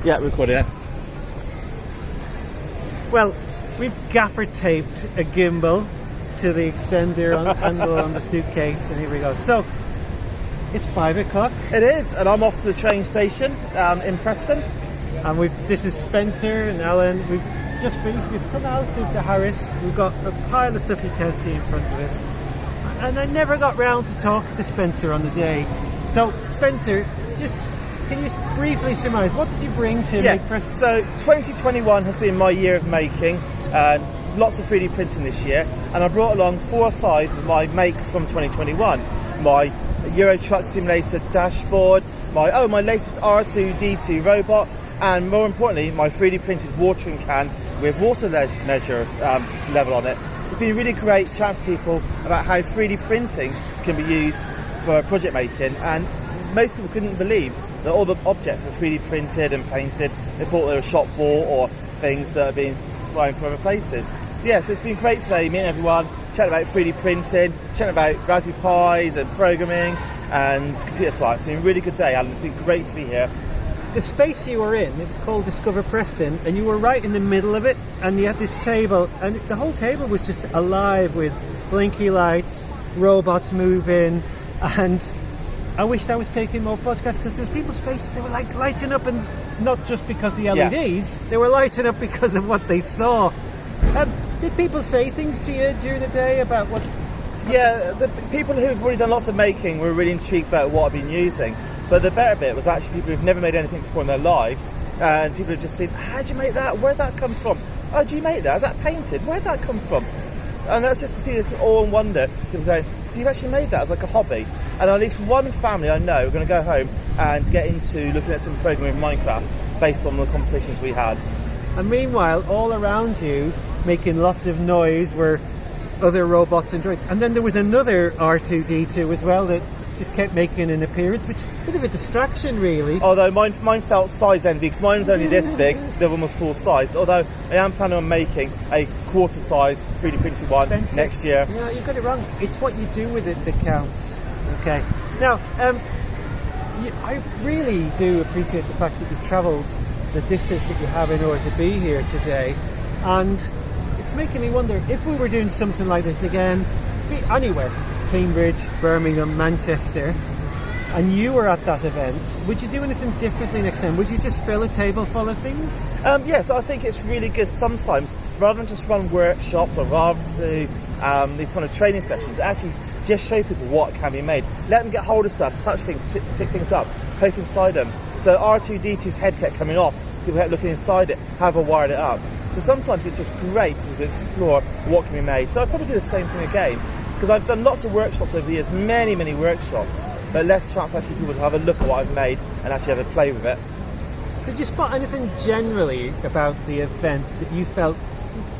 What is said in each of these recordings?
Yeah, recording it. Well, we've gaffer taped a gimbal to the extender handle on the suitcase, and here we go. So, it's 5 o'clock. It is, and I'm off to the train station in Preston. And this is Spencer and Ellen. We've just finished. We've come out of the Harris. We've got a pile of stuff you can't see in front of us. And I never got round to talk to Spencer on the day. So, Spencer, can you briefly surmise, what did you bring to MakeFest? So 2021 has been my year of making, and lots of 3D printing this year. And I brought along 4 or 5 of my makes from 2021. My Euro Truck Simulator dashboard, my latest R2-D2 robot, and more importantly, my 3D printed watering can with water measure level on it. It's been a really great chat to people about how 3D printing can be used for project making, and most people couldn't believe that all the objects were 3D printed and painted. They thought they were shop bought or things that have been flown from other places. So it's been great today, meeting everyone, chatting about 3D printing, chatting about Raspberry Pis and programming and computer science. It's been a really good day, Alan. It's been great to be here. The space you were in, it was called Discover Preston, and you were right in the middle of it, and you had this table, and the whole table was just alive with blinky lights, robots moving, and I wished I was taking more photographs because there was people's faces, they were like lighting up, and not just because of the LEDs, they were lighting up because of what they saw. Did people say things to you during the day about what? Yeah, the people who've already done lots of making were really intrigued about what I've been using. But the better bit was actually people who've never made anything before in their lives, and people have just seen, how'd you make that? Where'd that come from? Oh, did you make that? Is that painted? Where'd that come from? And that's just to see this all in wonder. People going, so you've actually made that as like a hobby? And at least one family I know are going to go home and get into looking at some programming in Minecraft based on the conversations we had. And meanwhile, all around you, making lots of noise, were other robots and droids. And then there was another R2-D2 as well that just kept making an appearance, which is a bit of a distraction, really. Although mine felt size envy, because mine was only this big, the other one was full size. Although I am planning on making a quarter size 3D printed one next year. Yeah, you got it wrong. It's what you do with it that counts. Okay. Now, I really do appreciate the fact that you've travelled the distance that you have in order to be here today, and it's making me wonder if we were doing something like this again, be anywhere, Cambridge, Birmingham, Manchester, and you were at that event, would you do anything differently next time? Would you just fill a table full of things? Yes, I think it's really good sometimes, rather than just run workshops or rather to these kind of training sessions, actually just show people what can be made. Let them get hold of stuff, touch things, pick things up, poke inside them. So R2-D2's head kept coming off, people kept looking inside it, have I wired it up. So sometimes it's just great for people to explore what can be made. So I'd probably do the same thing again, because I've done lots of workshops over the years, many workshops, but less chance actually people to have a look at what I've made and actually have a play with it. Did you spot anything generally about the event that you felt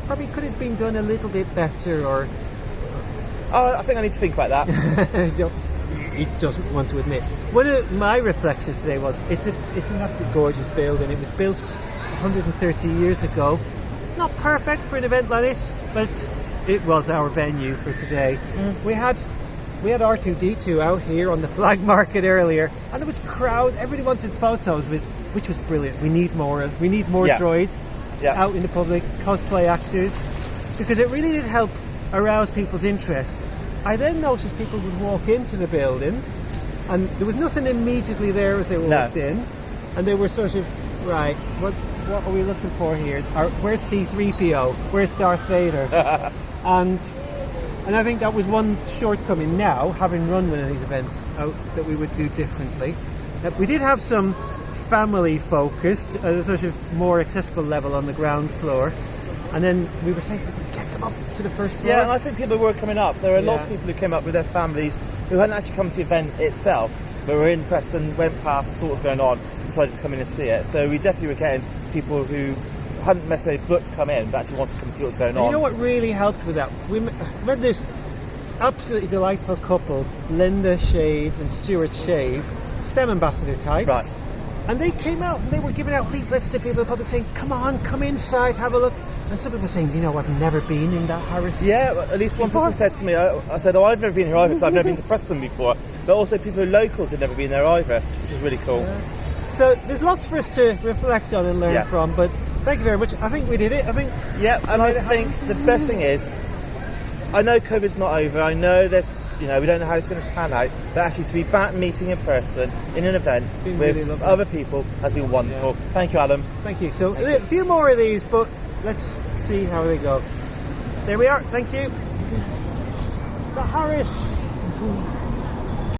probably could have been done a little bit better, or? I think I need to think about that. He doesn't want to admit. One of my reflections today was it's an absolutely gorgeous building. It was built 130 years ago. It's not perfect for an event like this, but it was our venue for today. We had R2-D2 out here on the flag market earlier, and there was a crowd. Everybody wanted photos with, which was brilliant. We need more droids out in the public, cosplay actors, because it really did help arouse people's interest. I then noticed people would walk into the building, and there was nothing immediately there as they walked in, and they were sort of, right, what are we looking for here? Where's C-3PO? Where's Darth Vader? and I think that was one shortcoming now, having run one of these events out, that we would do differently. We did have some family focused at a sort of more accessible level on the ground floor, and then we were saying, get them up to the first floor. Yeah, and I think people were coming up. There were lots of people who came up with their families who hadn't actually come to the event itself, but were in Preston, went past, saw what was going on, decided to come in and see it. So we definitely were getting people who hadn't necessarily booked to come in, but actually wanted to come and see what was going on. You know what really helped with that? We met this absolutely delightful couple, Linda Shave and Stuart Shave, STEM ambassador types. Right. And they came out and they were giving out leaflets to people in the public saying, come on, come inside, have a look. And some people were saying, I've never been in that Harris. Yeah, at least one person said to me, I said, I've never been here either, because I've never been to Preston before. But also people who are locals had never been there either, which is really cool. Yeah. So there's lots for us to reflect on and learn Yeah. from, but thank you very much. I think we did it. I think Yeah, and I think the best thing is, I know COVID's not over. I know this, we don't know how it's going to pan out, but actually to be back meeting in person in an event Been with really lovely. other people has been wonderful. Thank you, Alan. Thank you. So a few more of these, but let's see how they go. There we are. Thank you. The Harris.